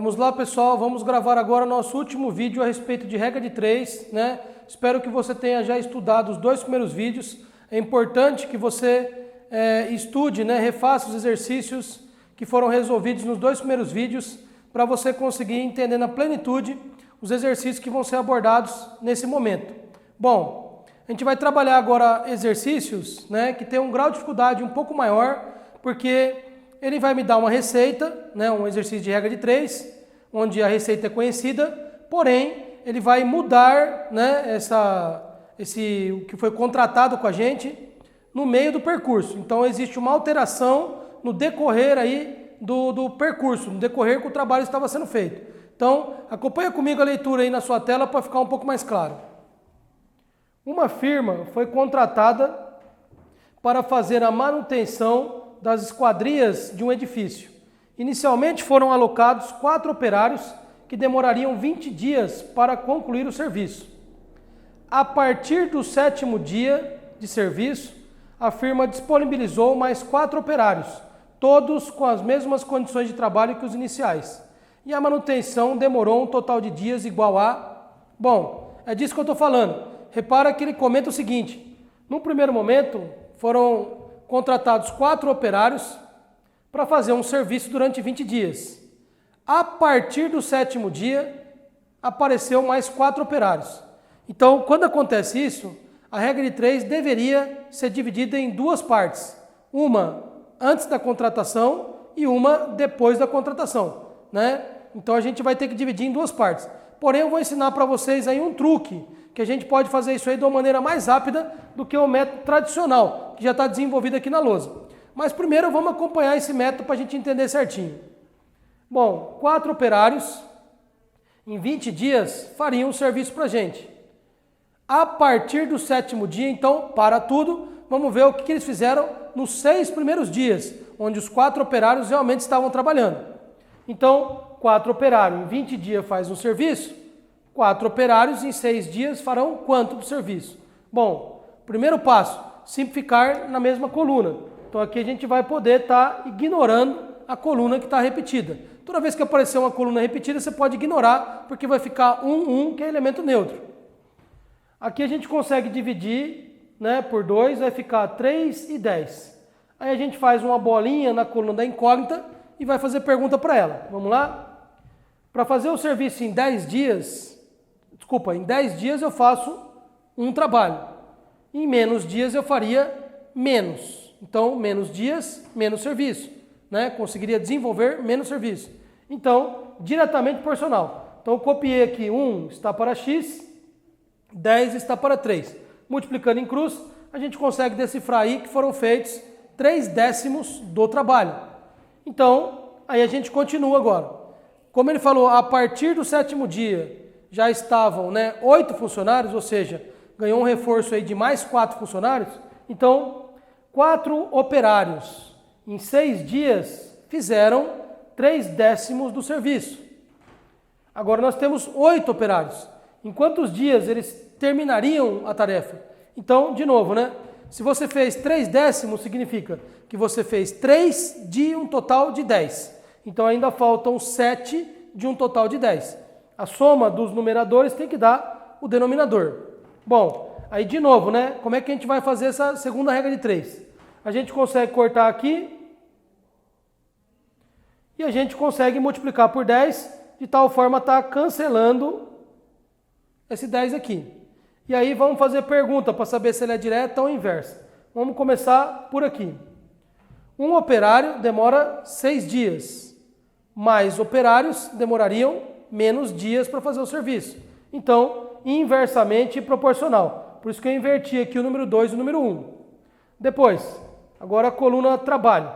Vamos lá, pessoal, vamos gravar agora nosso último vídeo a respeito de regra de 3, né? Espero que você tenha já estudado os 2 primeiros vídeos. É importante que você estude, né? Refaça os exercícios que foram resolvidos nos 2 primeiros vídeos para você conseguir entender na plenitude os exercícios que vão ser abordados nesse momento. Bom, a gente vai trabalhar agora exercícios, né, que tem um grau de dificuldade um pouco maior, porque ele vai me dar uma receita, né, um exercício de regra de 3, onde a receita é conhecida, porém ele vai mudar, né, o que foi contratado com a gente no meio do percurso. Então existe uma alteração no decorrer aí do percurso, no decorrer que o trabalho estava sendo feito. Então acompanha comigo a leitura aí na sua tela para ficar um pouco mais claro. Uma firma foi contratada para fazer a manutenção das esquadrias de um edifício. Inicialmente foram alocados 4 operários que demorariam 20 dias para concluir o serviço. A partir do 7º dia de serviço, a firma disponibilizou mais 4 operários, todos com as mesmas condições de trabalho que os iniciais. E a manutenção demorou um total de dias igual a... Bom, é disso que eu estou falando. Repara que ele comenta o seguinte: no primeiro momento foram contratados 4 operários para fazer um serviço durante 20 dias. A partir do 7º dia, apareceu mais 4 operários. Então, quando acontece isso, a regra de 3 deveria ser dividida em 2 partes. Uma antes da contratação e uma depois da contratação, né? Então a gente vai ter que dividir em 2 partes. Porém, eu vou ensinar para vocês aí um truque, que a gente pode fazer isso aí de uma maneira mais rápida do que o método tradicional, que já está desenvolvido aqui na lousa. Mas primeiro vamos acompanhar esse método para a gente entender certinho. Bom, 4 operários, em 20 dias, fariam o serviço para a gente. A partir do 7º dia, então, para tudo, vamos ver o que eles fizeram nos 6 primeiros dias, onde os 4 operários realmente estavam trabalhando. Então, 4 operários em 20 dias faz um serviço, 4 operários em 6 dias farão quanto do serviço? Bom, primeiro passo, simplificar na mesma coluna. Então aqui a gente vai poder estar ignorando a coluna que está repetida. Toda vez que aparecer uma coluna repetida, você pode ignorar, porque vai ficar 1, que é elemento neutro. Aqui a gente consegue dividir, né, por 2, vai ficar 3 e 10. Aí a gente faz uma bolinha na coluna da incógnita e vai fazer pergunta para ela. Vamos lá? Para fazer o serviço em 10 dias, em 10 dias eu faço um trabalho. Em menos dias eu faria menos. Então, menos dias, menos serviço, né? Conseguiria desenvolver menos serviço. Então, diretamente proporcional. Então, eu copiei aqui 1 está para x, 10 está para 3. Multiplicando em cruz, a gente consegue decifrar aí que foram feitos 3/10 do trabalho. Então, aí a gente continua agora. Como ele falou, a partir do 7º dia já estavam, né, 8 funcionários, ou seja, ganhou um reforço aí de mais 4 funcionários. Então, 4 operários em 6 dias fizeram 3/10 do serviço. Agora nós temos 8 operários. Em quantos dias eles terminariam a tarefa? Então, de novo, né? Se você fez 3/10, significa que você fez 3 de um total de 10. Então ainda faltam 7 de um total de 10. A soma dos numeradores tem que dar o denominador. Bom, aí de novo, né? Como é que a gente vai fazer essa segunda regra de 3? A gente consegue cortar aqui e a gente consegue multiplicar por 10, de tal forma estar cancelando esse 10 aqui. E aí vamos fazer pergunta para saber se ele é direta ou inversa. Vamos começar por aqui. Um operário demora 6 dias, mais operários demorariam menos dias para fazer o serviço. Então, inversamente proporcional. Por isso que eu inverti aqui o número 2 e o número 1. Depois, agora a coluna trabalho.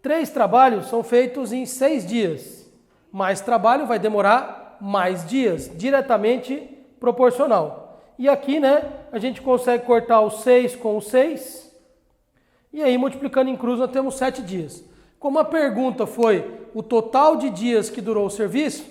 3 trabalhos são feitos em 6 dias. Mais trabalho vai demorar mais dias, diretamente proporcional. E aqui, né, a gente consegue cortar o 6 com o 6. E aí, multiplicando em cruz, nós temos 7 dias. Como a pergunta foi o total de dias que durou o serviço,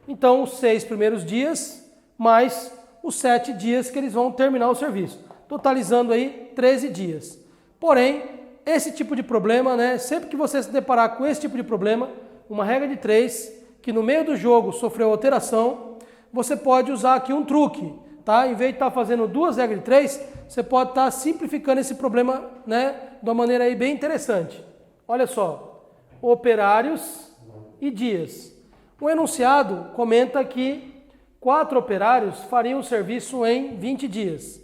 então os 6 primeiros dias mais os 7 dias que eles vão terminar o serviço, totalizando aí 13 dias. Porém, esse tipo de problema, né, sempre que você se deparar com esse tipo de problema, uma regra de 3 que no meio do jogo sofreu alteração, você pode usar aqui um truque, tá? Em vez de estar fazendo 2 regras de 3, você pode estar simplificando esse problema, né, de uma maneira aí bem interessante. Olha só, operários e dias. O enunciado comenta que 4 operários fariam o serviço em 20 dias.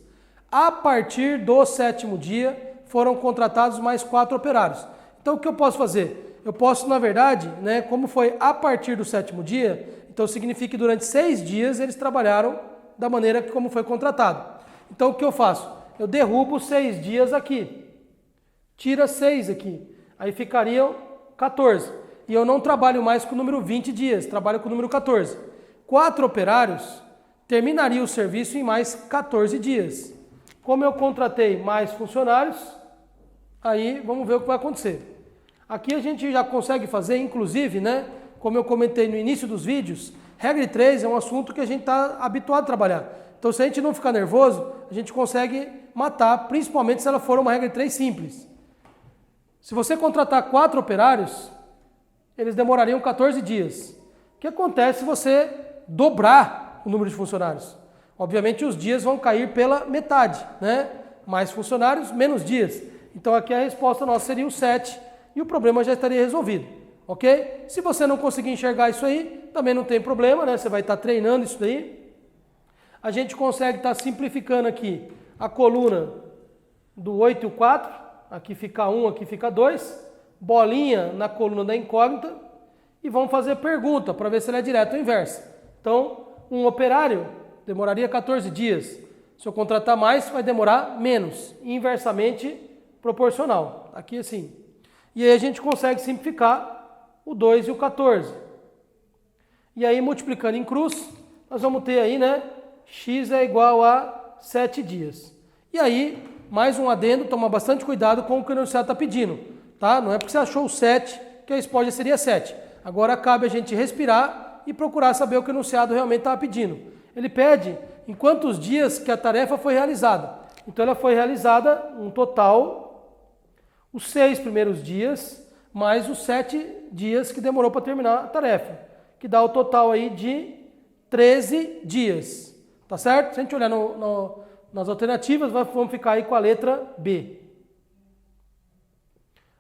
A partir do 7º dia, foram contratados mais 4 operários. Então, o que eu posso fazer? Eu posso, na verdade, né, como foi a partir do 7º dia, então significa que durante 6 dias eles trabalharam da maneira como foi contratado. Então, o que eu faço? Eu derrubo 6 dias aqui. Tira 6 aqui. Aí ficariam 14. E eu não trabalho mais com o número 20 dias, trabalho com o número 14. 4 operários terminariam o serviço em mais 14 dias. Como eu contratei mais funcionários, aí vamos ver o que vai acontecer. Aqui a gente já consegue fazer, inclusive, né, como eu comentei no início dos vídeos, regra de 3 é um assunto que a gente está habituado a trabalhar. Então, se a gente não ficar nervoso, a gente consegue matar, principalmente se ela for uma regra de 3 simples. Se você contratar 4 operários, eles demorariam 14 dias. O que acontece se você dobrar o número de funcionários? Obviamente os dias vão cair pela metade, né? Mais funcionários, menos dias. Então aqui a resposta nossa seria o 7 e o problema já estaria resolvido, ok? Se você não conseguir enxergar isso aí, também não tem problema, né? Você vai estar treinando isso daí. A gente consegue estar simplificando aqui a coluna do 8 e o 4, aqui fica 1, aqui fica 2, bolinha na coluna da incógnita e vamos fazer pergunta para ver se ela é direta ou inversa. Então, um operário demoraria 14 dias. Se eu contratar mais, vai demorar menos, inversamente proporcional. Aqui assim. E aí a gente consegue simplificar o 2 e o 14. E aí, multiplicando em cruz, nós vamos ter aí, né, x é igual a 7 dias. E aí, mais um adendo, toma bastante cuidado com o que o enunciado está pedindo, tá? Não é porque você achou o 7 que a resposta seria 7. Agora cabe a gente respirar e procurar saber o que o enunciado realmente estava pedindo. Ele pede em quantos dias que a tarefa foi realizada. Então ela foi realizada um total, os 6 primeiros dias, mais os 7 dias que demorou para terminar a tarefa, que dá o total aí de 13 dias. Tá certo? Se a gente olhar nas alternativas, vamos ficar aí com a letra B.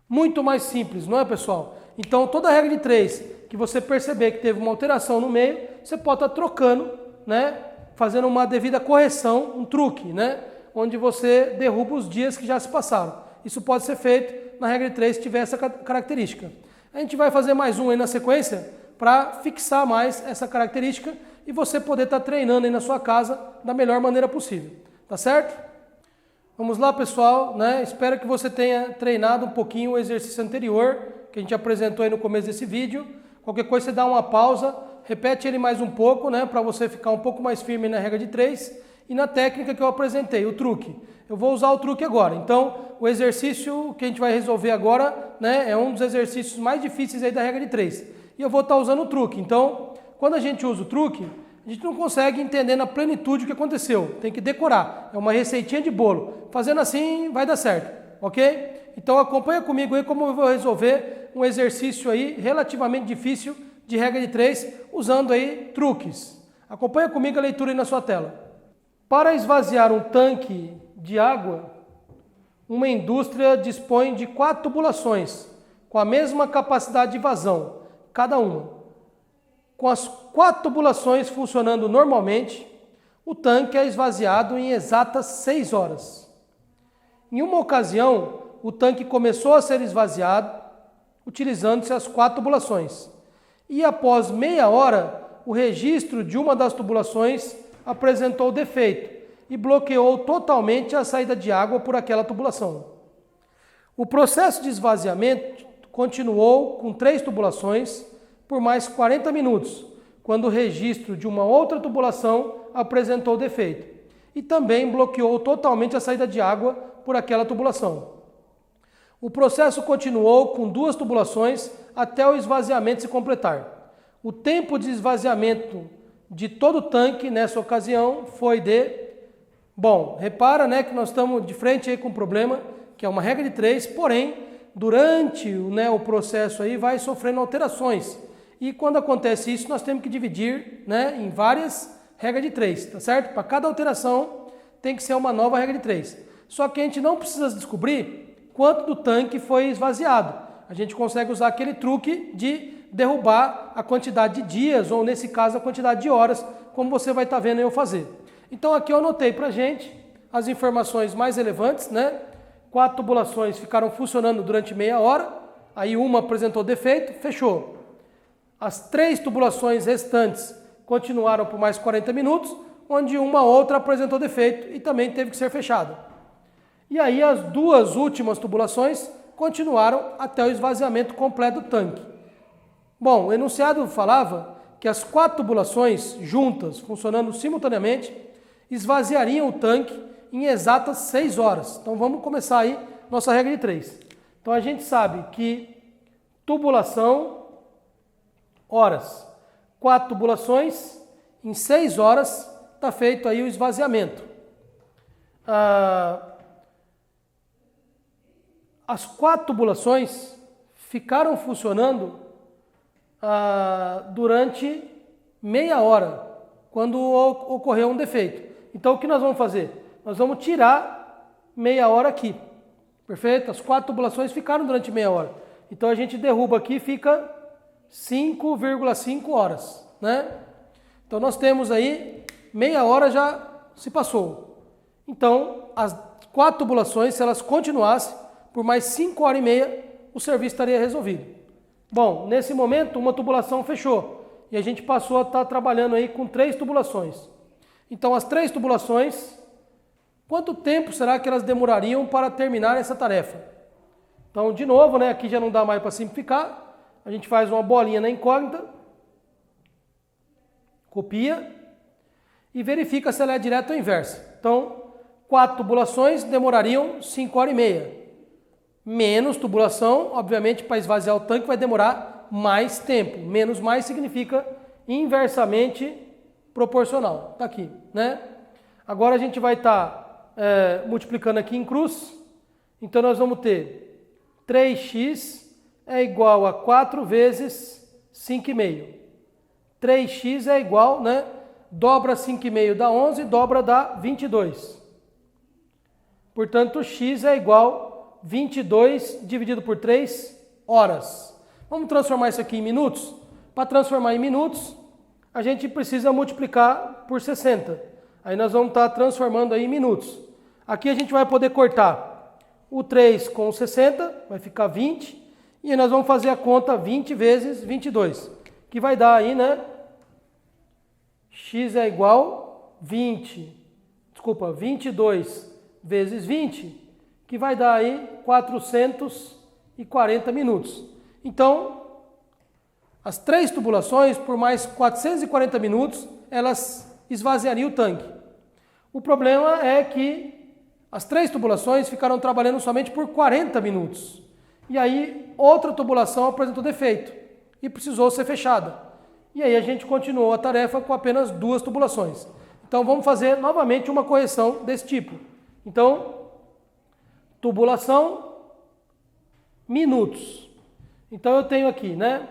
Muito mais simples, não é, pessoal? Então, toda a regra de 3, que você perceber que teve uma alteração no meio, você pode estar trocando, né? Fazendo uma devida correção, um truque, né? Onde você derruba os dias que já se passaram. Isso pode ser feito na regra de 3 se tiver essa característica. A gente vai fazer mais um aí na sequência para fixar mais essa característica e você poder estar treinando aí na sua casa da melhor maneira possível. Tá certo? Vamos lá, pessoal, né? Espero que você tenha treinado um pouquinho o exercício anterior que a gente apresentou aí no começo desse vídeo. Qualquer coisa você dá uma pausa, repete ele mais um pouco, né? Para você ficar um pouco mais firme na regra de 3 e na técnica que eu apresentei, o truque. Eu vou usar o truque agora. Então, o exercício que a gente vai resolver agora, né? É um dos exercícios mais difíceis aí da regra de 3. E eu vou estar usando o truque. Então, quando a gente usa o truque, a gente não consegue entender na plenitude o que aconteceu. Tem que decorar. É uma receitinha de bolo. Fazendo assim, vai dar certo. Ok? Então acompanha comigo aí como eu vou resolver um exercício aí relativamente difícil de regra de 3, usando aí truques. Acompanha comigo a leitura aí na sua tela. Para esvaziar um tanque de água, uma indústria dispõe de 4 tubulações, com a mesma capacidade de vazão, cada uma. Com as 4 tubulações funcionando normalmente, o tanque é esvaziado em exatas 6 horas. Em uma ocasião, o tanque começou a ser esvaziado utilizando-se as 4 tubulações. E após meia hora, o registro de uma das tubulações apresentou defeito e bloqueou totalmente a saída de água por aquela tubulação. O processo de esvaziamento continuou com 3 tubulações por mais 40 minutos, quando o registro de uma outra tubulação apresentou defeito e também bloqueou totalmente a saída de água por aquela tubulação. O processo continuou com 2 tubulações até o esvaziamento se completar. O tempo de esvaziamento de todo o tanque nessa ocasião foi de... Bom, repara, né, que nós estamos de frente aí com um problema, que é uma regra de 3, porém, durante, né, o processo aí vai sofrendo alterações. E quando acontece isso, nós temos que dividir, né, em várias regras de 3, tá certo? Para cada alteração tem que ser uma nova regra de 3. Só que a gente não precisa descobrir quanto do tanque foi esvaziado. A gente consegue usar aquele truque de derrubar a quantidade de dias, ou nesse caso a quantidade de horas, como você vai estar vendo eu fazer. Então aqui eu anotei para a gente as informações mais relevantes, né? 4 tubulações ficaram funcionando durante meia hora, aí uma apresentou defeito, fechou. As 3 tubulações restantes continuaram por mais 40 minutos, onde uma outra apresentou defeito e também teve que ser fechada. E aí as 2 últimas tubulações continuaram até o esvaziamento completo do tanque. Bom, o enunciado falava que as 4 tubulações juntas, funcionando simultaneamente, esvaziariam o tanque em exatas 6 horas. Então vamos começar aí nossa regra de 3. Então a gente sabe que tubulação, horas. 4 tubulações, em 6 horas está feito aí o esvaziamento. As 4 tubulações ficaram funcionando durante meia hora, quando ocorreu um defeito. Então o que nós vamos fazer? Nós vamos tirar meia hora aqui, perfeito? As 4 tubulações ficaram durante meia hora. Então a gente derruba aqui e fica 5,5 horas, né? Então nós temos aí, meia hora já se passou. Então as 4 tubulações, se elas continuassem por mais 5 horas e meia, o serviço estaria resolvido. Bom, nesse momento uma tubulação fechou e a gente passou a estar trabalhando aí com 3 tubulações. Então as 3 tubulações, quanto tempo será que elas demorariam para terminar essa tarefa? Então, de novo, né, aqui já não dá mais para simplificar, a gente faz uma bolinha na incógnita, copia e verifica se ela é direta ou inversa. Então, 4 tubulações demorariam 5 horas e meia. Menos tubulação, obviamente, para esvaziar o tanque vai demorar mais tempo. Menos mais significa inversamente proporcional. Está aqui, né? Agora a gente vai estar multiplicando aqui em cruz. Então nós vamos ter 3x é igual a 4 vezes 5,5. 3x é igual, né? Dobra 5,5 dá 11, dobra dá 22. Portanto, x é igual a 22 dividido por 3 horas. Vamos transformar isso aqui em minutos? Para transformar em minutos, a gente precisa multiplicar por 60. Aí nós vamos estar transformando aí em minutos. Aqui a gente vai poder cortar o 3 com o 60, vai ficar 20. E aí nós vamos fazer a conta 20 vezes 22, que vai dar aí, né? X é igual 22 vezes 20, que vai dar aí 440 minutos. Então, as 3 tubulações, por mais 440 minutos, elas esvaziariam o tanque. O problema é que as 3 tubulações ficaram trabalhando somente por 40 minutos. E aí, outra tubulação apresentou defeito e precisou ser fechada. E aí a gente continuou a tarefa com apenas 2 tubulações. Então vamos fazer novamente uma correção desse tipo. Então, tubulação, minutos. Então eu tenho aqui, né?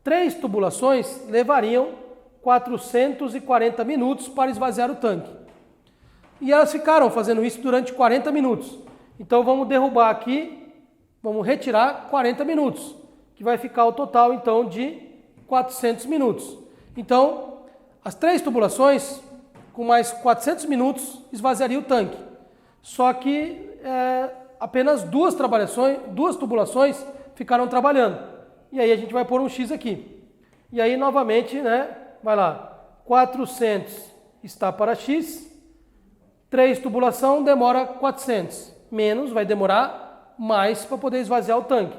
3 tubulações levariam 440 minutos para esvaziar o tanque. E elas ficaram fazendo isso durante 40 minutos. Então vamos derrubar aqui, vamos retirar 40 minutos, que vai ficar o total então de 400 minutos. Então, as 3 tubulações, com mais 400 minutos, esvaziaria o tanque. Só que apenas 2 tubulações ficaram trabalhando. E aí a gente vai pôr um X aqui. E aí novamente, né, vai lá, 400 está para X, 3 tubulação demora 400, menos vai demorar mais para poder esvaziar o tanque.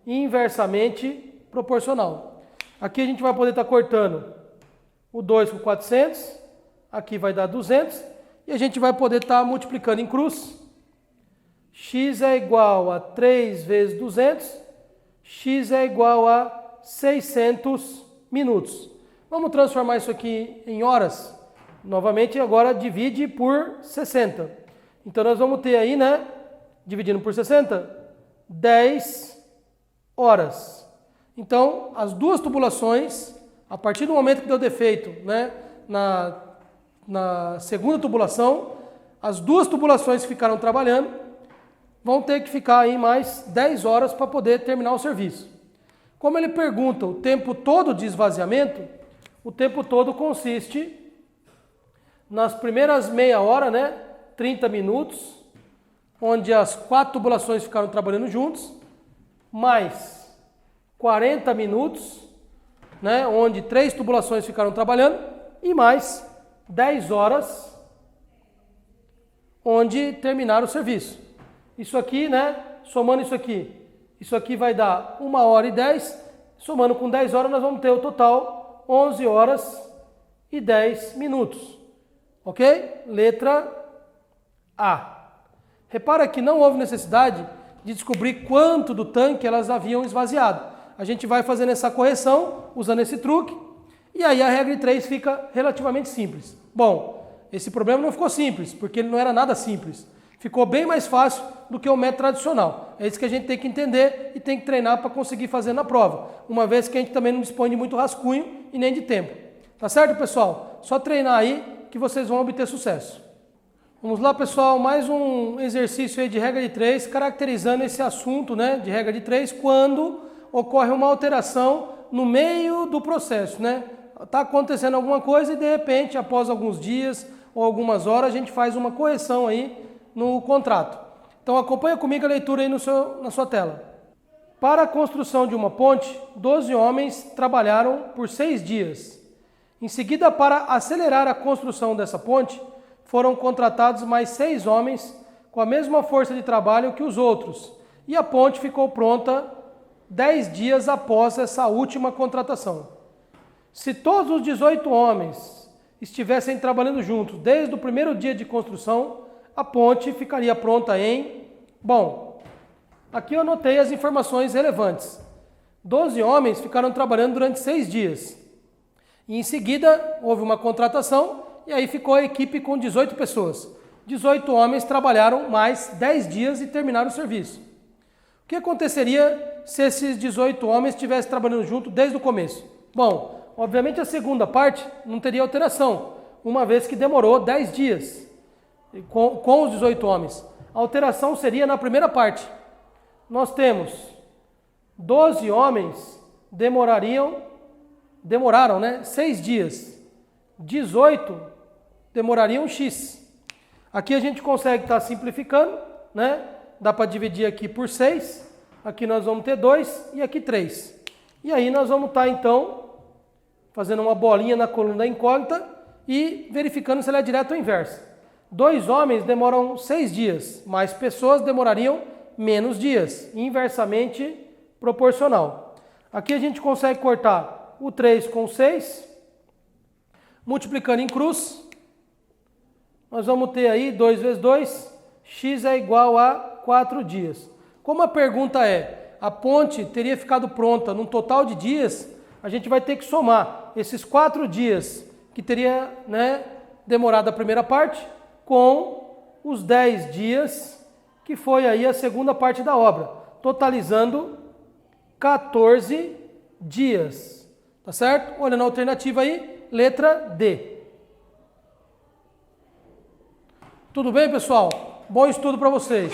Inversamente proporcional. Aqui a gente vai poder estar cortando o 2 com 400, aqui vai dar 200, e a gente vai poder estar multiplicando em cruz. X é igual a 3 vezes 200, x é igual a 600 minutos. Vamos transformar isso aqui em horas? Novamente, agora divide por 60. Então nós vamos ter aí, né, dividindo por 60, 10 horas. Então, as duas tubulações, a partir do momento que deu defeito, né, na segunda tubulação, as duas tubulações que ficaram trabalhando vão ter que ficar aí mais 10 horas para poder terminar o serviço. Como ele pergunta o tempo todo de esvaziamento, o tempo todo consiste nas primeiras meia hora, né, 30 minutos, onde as 4 tubulações ficaram trabalhando juntos, mais 40 minutos, né, onde 3 tubulações ficaram trabalhando, e mais 10 horas, onde terminaram o serviço. Isso aqui, né, somando isso aqui vai dar 1 hora e 10, somando com 10 horas nós vamos ter o total 11 horas e 10 minutos. Ok? Letra A. Repara que não houve necessidade de descobrir quanto do tanque elas haviam esvaziado. A gente vai fazendo essa correção, usando esse truque, e aí a regra de 3 fica relativamente simples. Bom, esse problema não ficou simples, porque ele não era nada simples. Ficou bem mais fácil do que o método tradicional. É isso que a gente tem que entender e tem que treinar para conseguir fazer na prova, uma vez que a gente também não dispõe de muito rascunho e nem de tempo. Tá certo, pessoal? Só treinar aí que vocês vão obter sucesso. Vamos lá, pessoal, mais um exercício aí de regra de 3, caracterizando esse assunto, né, de regra de 3, quando ocorre uma alteração no meio do processo, né? Está acontecendo alguma coisa e de repente, após alguns dias ou algumas horas, a gente faz uma correção aí no contrato. Então acompanha comigo a leitura aí na sua tela. Para a construção de uma ponte, 12 homens trabalharam por 6 dias. Em seguida, para acelerar a construção dessa ponte, foram contratados mais 6 homens com a mesma força de trabalho que os outros, e a ponte ficou pronta 10 dias após essa última contratação. Se todos os 18 homens estivessem trabalhando juntos desde o primeiro dia de construção, a ponte ficaria pronta em... Bom, aqui eu anotei as informações relevantes. 12 homens ficaram trabalhando durante 6 dias. E em seguida, houve uma contratação e aí ficou a equipe com 18 pessoas. 18 homens trabalharam mais 10 dias e terminaram o serviço. O que aconteceria se esses 18 homens estivessem trabalhando junto desde o começo? Bom, obviamente a segunda parte não teria alteração, uma vez que demorou 10 dias com os 18 homens. A alteração seria na primeira parte. Nós temos 12 homens demoraram, né, 6 dias. 18 demorariam X. Aqui a gente consegue estar simplificando, né? Dá para dividir aqui por 6. Aqui nós vamos ter 2 e aqui 3. E aí nós vamos estar então fazendo uma bolinha na coluna da incógnita e verificando se ela é direta ou inversa. 2 homens demoram 6 dias, mais pessoas demorariam menos dias, inversamente proporcional. Aqui a gente consegue cortar o 3 com 6, multiplicando em cruz, nós vamos ter aí 2 vezes 2, x é igual a 4 dias. Como a pergunta é, a ponte teria ficado pronta num total de dias, a gente vai ter que somar esses 4 dias que teria, né, demorado a primeira parte, com os 10 dias, que foi aí a segunda parte da obra, totalizando 14 dias. Tá certo? Olhando a alternativa aí, letra D. Tudo bem, pessoal? Bom estudo para vocês.